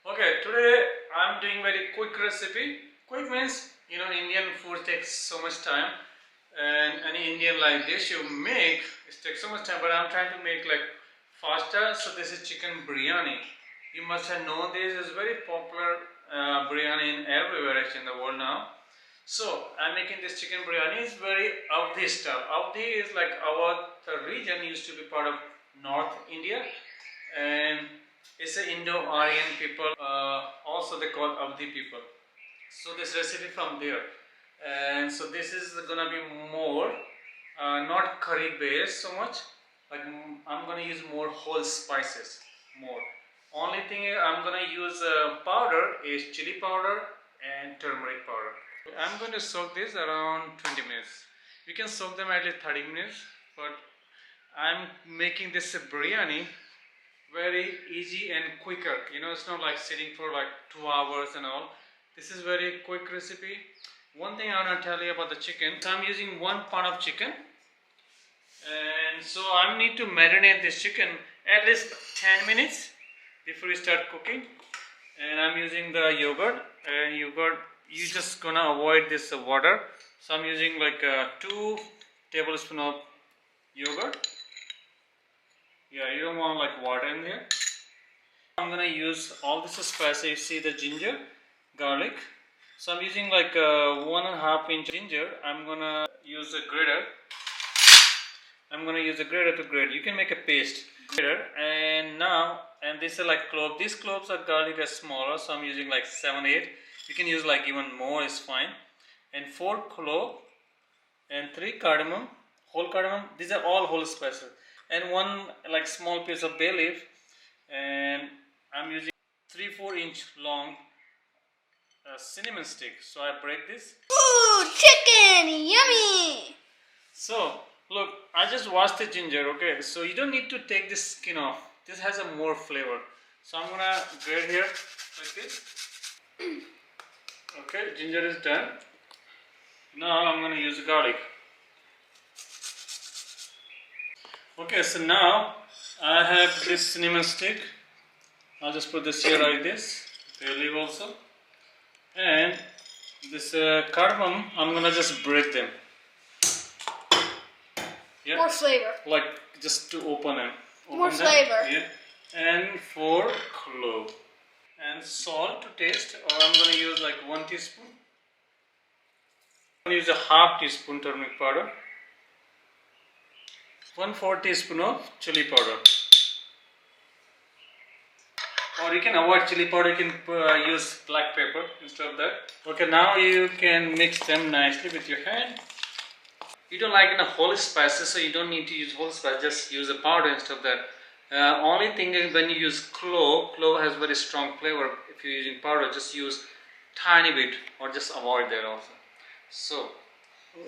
Okay, today I'm doing very quick recipe. Quick means Indian food takes so much time, and any Indian like dish you make it takes so much time. But I'm trying to make like faster. So this is chicken biryani. You must have known this is very popular biryani in everywhere actually in the world now. So I'm making this chicken biryani. It's very Avadhi style. Avadhi is like Awadh region used to be part of North India, and it's an Indo-Aryan people. Also, they call Avadhi people. So this recipe from there, and so this is gonna be more not curry based so much. Like I'm gonna use more whole spices. More. Only thing I'm gonna use powder is chili powder and turmeric powder. I'm going to soak this around 20 minutes. You can soak them at least 30 minutes, but I'm making this a biryani very easy and quicker. It's not like sitting for like 2 hours and all. This is very quick recipe. One thing I want to tell you about the chicken. So I'm using 1 pound of chicken, and so I need to marinate this chicken at least 10 minutes before we start cooking. And I'm using the yogurt, and yogurt you just gonna avoid this water. So I'm using like 2 tablespoons of yogurt. Yeah, you don't want like water in here. I'm gonna use all this spice. You see the ginger, garlic. So I'm using like 1.5 inch ginger. I'm gonna use a grater. To grate. You can make a paste. Grater. And this is like clove. These cloves are garlic are smaller, so I'm using like 7, 8. You can use like even more is fine. And 4 clove and 3 cardamom, whole cardamom. These are all whole spices. And 1 like small piece of bay leaf. And I'm using 3-4 inch long cinnamon stick. So I break this. Ooh, chicken, yummy! So look, I just washed the ginger. Okay, so you don't need to take this skin off. This has a more flavor. So I'm gonna grate here like this. Okay, ginger is done. Now I'm gonna use garlic. Okay, so now I have this cinnamon stick. I'll just put this here like this. Bay leaf also. And this cardamom, I'm gonna just break them. Yeah. More flavor. Like just to open them. More flavor. Yeah. And 4 clove. And salt to taste, or I'm going to use like 1 teaspoon. I'm going to use a half teaspoon turmeric powder. 1/4 teaspoon of chili powder. Or you can avoid chili powder, you can use black pepper instead of that. Okay, now you can mix them nicely with your hand. You don't like whole spices, so you don't need to use whole spice, just use a powder instead of that. Only thing is when you use clove has very strong flavor. If you're using powder, just use tiny bit or just avoid that also. So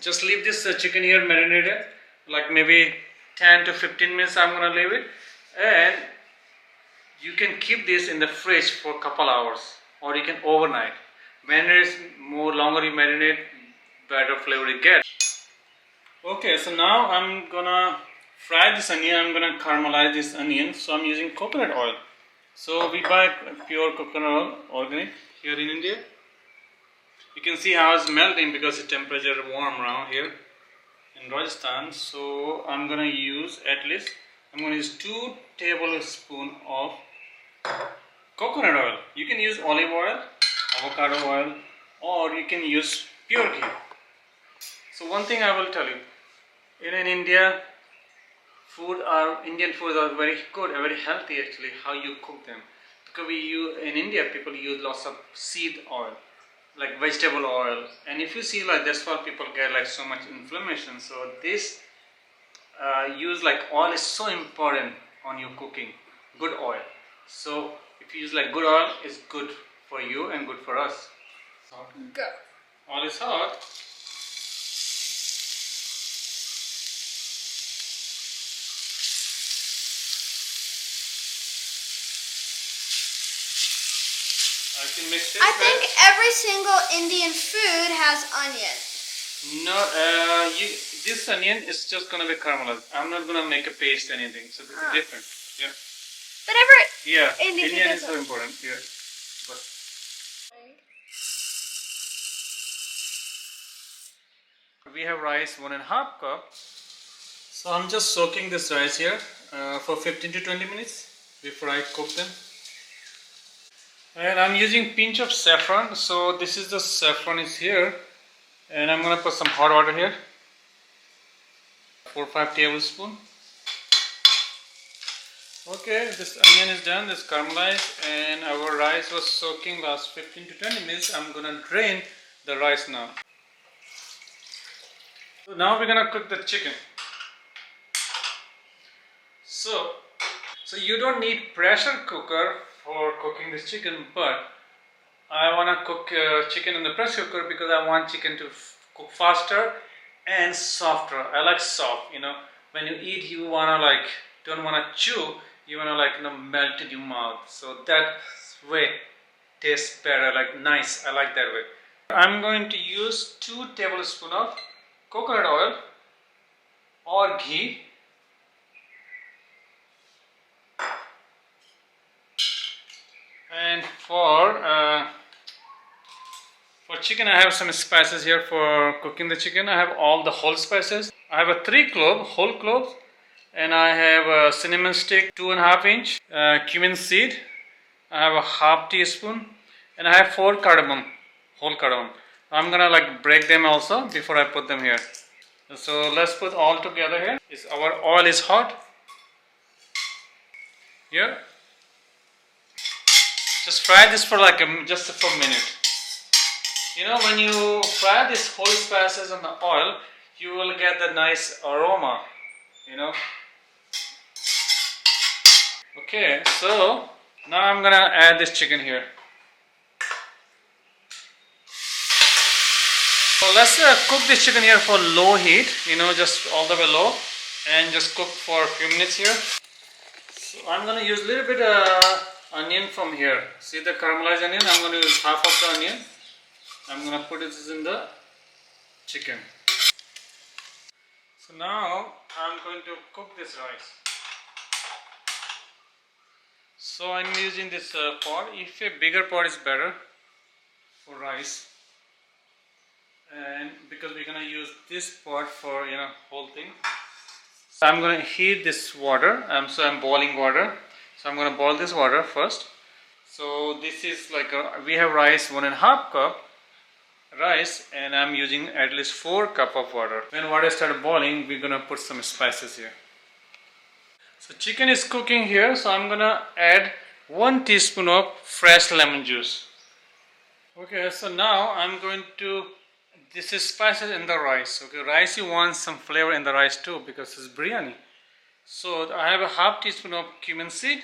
just leave this chicken here marinated like maybe 10 to 15 minutes. I'm gonna leave it, and you can keep this in the fridge for a couple hours, or you can overnight. Marinate more longer you marinate, better flavor you get. Okay, so now I'm gonna fry this onion. I'm gonna caramelize this onion. So I'm using coconut oil. So we buy pure coconut oil, organic, here in India. You can see how it's melting because the temperature is warm around here in Rajasthan. So I'm gonna use 2 tablespoons of coconut oil. You can use olive oil, avocado oil, or you can use pure ghee. So one thing I will tell you, in India, Indian foods are very good, very healthy actually, how you cook them. Because in India, people use lots of seed oil, like vegetable oil. And if you see like that's why people get like so much inflammation. So this use like oil is so important on your cooking, good oil. So if you use like good oil, it's good for you and good for us. Go. Oil is hot. I can mix it. I think every single Indian food has onion. No, this onion is just gonna be caramelized. I'm not gonna make a paste anything, so this is different. Yeah. But every Yeah. Indian food Indian is does so it. important. Yeah. We have rice 1.5 cup. So I'm just soaking this rice here for 15 to 20 minutes before I cook them. And I'm using pinch of saffron. So this is the saffron is here, and I'm gonna put some hot water here. 4 or 5 tablespoons. Okay, this onion is done, this caramelized, and our rice was soaking last 15 to 20 minutes. I'm gonna drain the rice now. So now we're gonna cook the chicken. So you don't need pressure cooker for cooking this chicken, but I wanna cook chicken in the pressure cooker because I want chicken to cook faster and softer. I like soft, when you eat you wanna don't wanna chew, you wanna melt in your mouth. So that way tastes better, nice. I like that way. I'm going to use 2 tablespoons of coconut oil or ghee. And for chicken I have some spices here for cooking the chicken. I have all the whole spices. I have a 3 whole cloves, and I have a cinnamon stick 2.5 inch, cumin seed. I have a half teaspoon, and I have 4 whole cardamom. I'm gonna break them also before I put them here. So let's put all together here. Our oil is hot. Here. Just fry this for just for a minute. When you fry this whole spices on the oil, you will get the nice aroma. Okay, so now I'm gonna add this chicken here. So let's cook this chicken here for low heat, just all the way low, and just cook for a few minutes here. So I'm gonna use a little bit onion from here. See the caramelized onion? I'm gonna use half of the onion. I'm gonna put this in the chicken. So now I'm going to cook this rice. So I'm using this pot. If a bigger pot is better for rice, and because we're gonna use this pot for whole thing. So I'm gonna heat this water. So I'm boiling water. So I'm gonna boil this water first. So this is we have rice 1.5 cup rice, and I'm using at least 4 cup of water. When water starts boiling, we're gonna put some spices here. So chicken is cooking here, so I'm gonna add 1 teaspoon of fresh lemon juice. Okay, so now I'm going to, this is spices in the rice. Okay, rice, you want some flavor in the rice too because it's biryani. So I have a half teaspoon of cumin seed,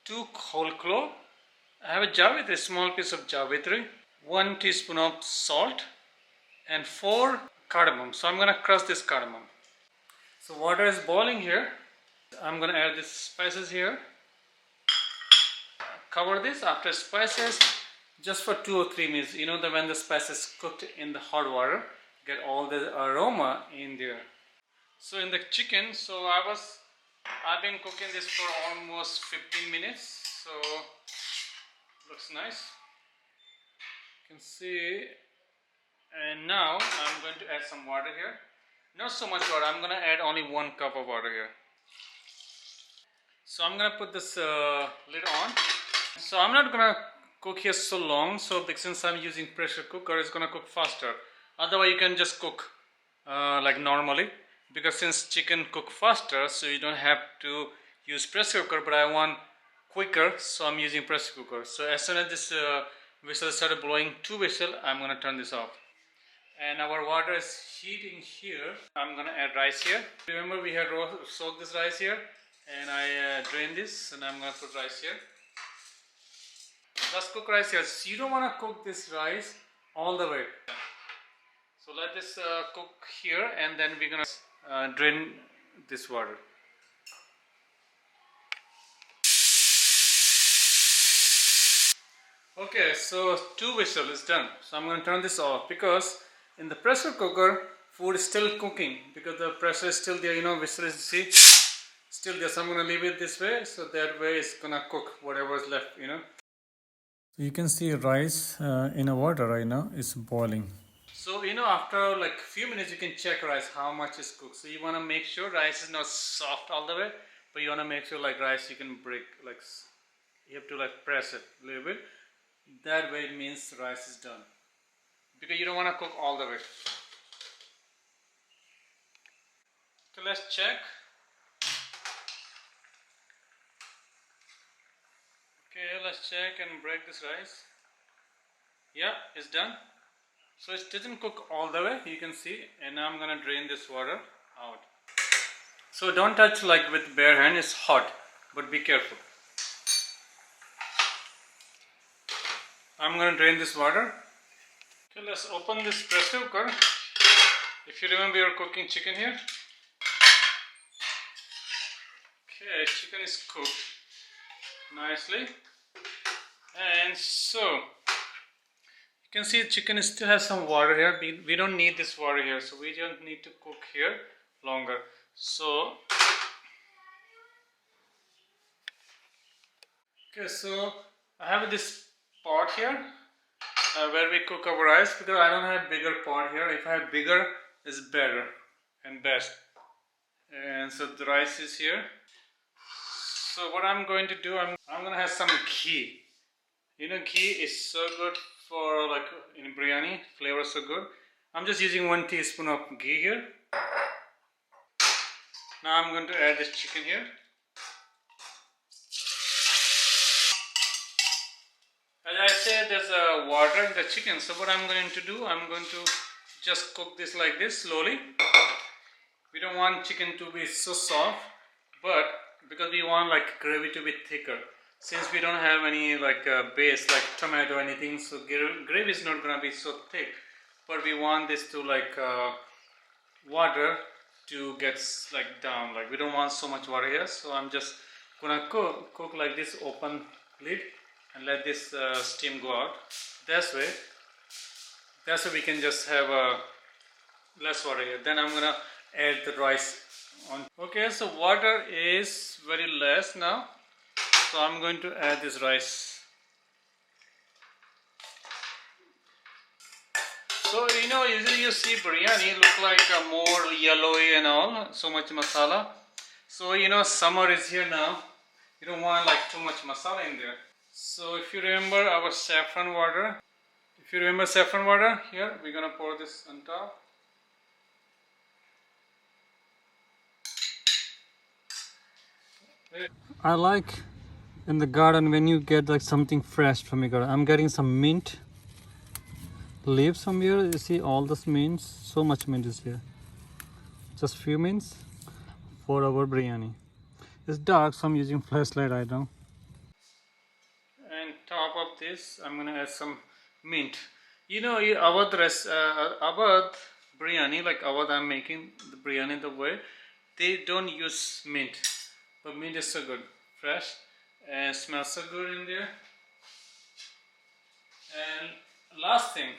2 whole clove. I have a javitri, small piece of javitri, 1 teaspoon of salt, and 4 cardamom. So I'm gonna crush this cardamom. So water is boiling here. I'm gonna add these spices here. Cover this after spices just for 2 or 3 minutes. When the spices cooked in the hot water, get all the aroma in there. So in the chicken, I've been cooking this for almost 15 minutes. So looks nice. You can see. And now I'm going to add some water here. Not so much water. I'm going to add only 1 cup of water here. So I'm going to put this lid on. So I'm not going to cook here so long. So since I'm using pressure cooker, it's going to cook faster. Otherwise you can just cook like normally. Because since chicken cook faster, so you don't have to use pressure cooker. But I want quicker, so I'm using pressure cooker. So as soon as this whistle started blowing 2 whistles, I'm going to turn this off. And our water is heating here. I'm going to add rice here. Remember we had soaked this rice here, and I drained this, and I'm going to put rice here. Let's cook rice here. So you don't want to cook this rice all the way. So let this cook here, and then we're going to drain this water. Okay, so 2 whistles is done. So I'm going to turn this off because in the pressure cooker, food is still cooking because the pressure is still there. Whistle is still there. So I'm going to leave it this way, so that way it's going to cook whatever is left. So you can see rice in a water right now is boiling. So after like few minutes you can check rice how much is cooked. So you want to make sure rice is not soft all the way, but you want to make sure like rice you can break, like you have to like press it a little bit. That way it means rice is done, because you don't want to cook all the way. So let's check. Okay, let's check and break this rice. Yeah, it's done. So it doesn't cook all the way, you can see. And now I'm gonna drain this water out. So don't touch like with bare hand, it's hot, but be careful. I'm gonna drain this water. Okay, let's open this pressure cooker. If you remember, you're cooking chicken here. Okay, chicken is cooked nicely. And so you can see the chicken still has some water here. We don't need this water here, so we don't need to cook here longer. So okay, so I have this pot here where we cook our rice, because I don't have bigger pot here. If I have bigger, it's better and best. And so the rice is here. So what I'm going to do, I'm gonna have some ghee. Ghee is so good for like in biryani, flavor so good. I'm just using 1 teaspoon of ghee here. Now I'm going to add this chicken here. As I said, there's water in the chicken, so what I'm going to do, I'm going to just cook this like this slowly. We don't want chicken to be so soft, but because we want like gravy to be thicker, since we don't have any like base like tomato or anything, so gravy is not gonna be so thick, but we want this to like water to get like down, like we don't want so much water here. So I'm just gonna cook like this, open lid and let this steam go out. That's way we can just have less water here. Then I'm gonna add the rice on. Okay, so water is very less now, so I'm going to add this rice. So usually you see biryani look like more yellowy and all, so much masala. So summer is here now, you don't want like too much masala in there. So if you remember our saffron water, here we're gonna pour this on top. I like in the garden when you get like something fresh from your garden. I'm getting some mint leaves from here. You see all this mints, so much mint is here. Just few mints for our biryani. It's dark, so I'm using flashlight right now. And top of this, I'm gonna add some mint. Avadh biryani, like Avadh, I'm making the biryani the way, they don't use mint, but mint is so good, fresh, and smells so good in there. And last thing,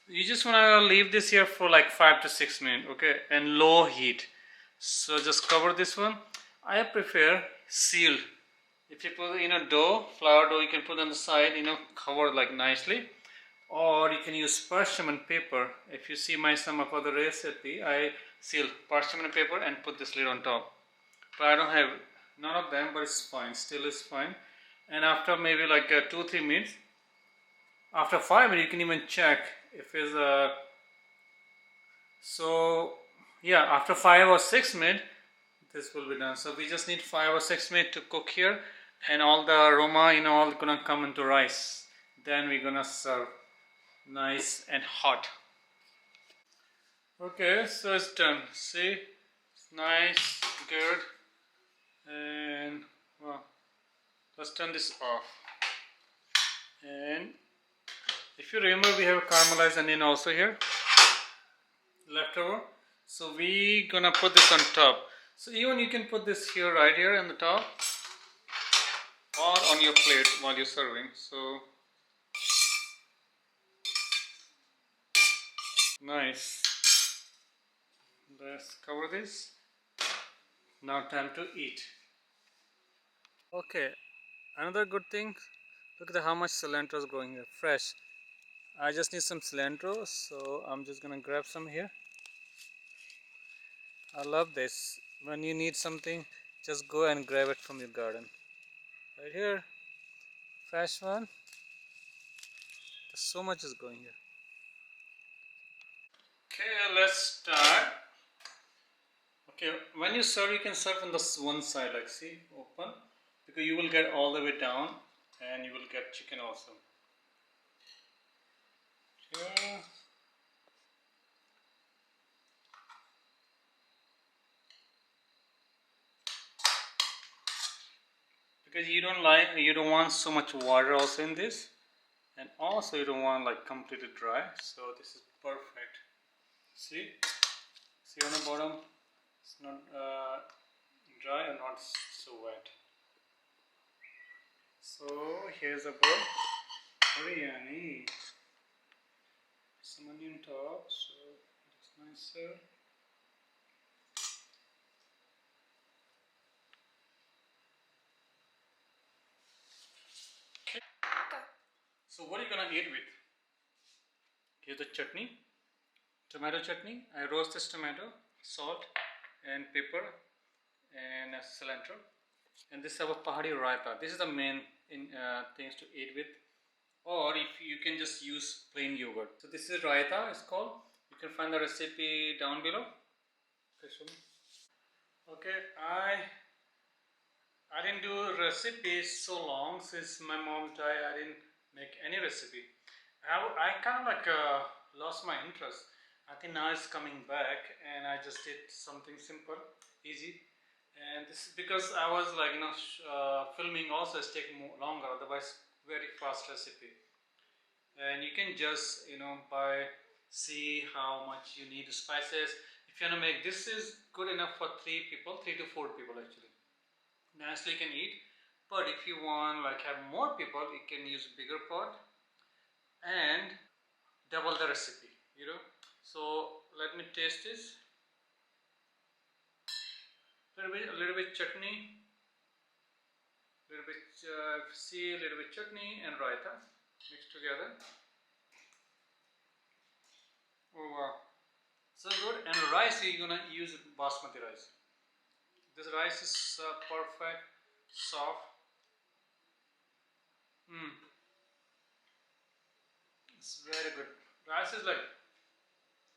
you just want to leave this here for like 5 to 6 minutes, okay, and low heat. So just cover this one. I prefer sealed. If you put flour dough, you can put on the side, cover like nicely, or you can use parchment paper. If you see some of other recipe, I seal parchment paper and put this lid on top. But I don't have none of them, but it's fine. Still is fine. And after maybe like 2-3 minutes, after 5 minutes, you can even check if it's so yeah, after 5 or 6 minutes, this will be done. So we just need 5 or 6 minutes to cook here, and all the aroma, all gonna come into rice. Then we're gonna serve nice and hot. Okay, so it's done. See, it's nice, good, and well, let's turn this off. And if you remember, we have caramelized onion also here, leftover. So we gonna put this on top. So even you can put this here, right here on the top, or on your plate while you're serving. So nice. Let's cover this. Now time to eat. Okay, another good thing, look at how much cilantro is growing here, fresh. I just need some cilantro, so I'm just gonna grab some here. I love this. When you need something, just go and grab it from your garden. Right here, fresh one. There's so much is going here. Okay, let's start. Okay, when you serve, you can serve on this one side, like see, open, because you will get all the way down, and you will get chicken also. Here. Because you don't want so much water also in this, and also you don't want like completely dry, so this is perfect. See on the bottom, it's not dry and not so wet. So here's a bowl, biryani, some onion top, so it's nicer. Go. So what are you gonna eat with? Here's the chutney, tomato chutney. I roast this tomato, salt and pepper and cilantro. And this is our pahadi raita. This is the main things to eat with. Or if you can just use plain yogurt. So this is raita, it's called. You can find the recipe down below. Okay, show me. Okay, I didn't do recipes so long since my mom died. I didn't make any recipe. I kind of like lost my interest. I think now it's coming back, and I just did something simple, easy. And this is because I was like filming also is taking more longer. Otherwise, very fast recipe. And you can just by see how much you need spices. If you want to make this is good enough for 3 people, 3 to 4 people actually. Nicely can eat, but if you want like have more people, you can use bigger pot and double the recipe. So let me taste this. A little bit chutney, little bit see a little bit chutney and raita mixed together. Oh wow, so good. And rice you're gonna use basmati rice. This rice is perfect, soft. Mm, it's very good. Rice is like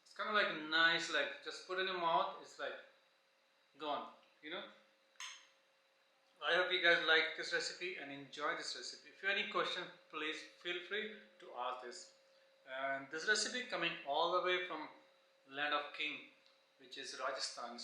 it's kind of like nice, like just put in your mouth. It's like gone. You know. I hope you guys like this recipe and enjoy this recipe. If you have any question, please feel free to ask this. And this recipe coming all the way from land of King, which is Rajasthan.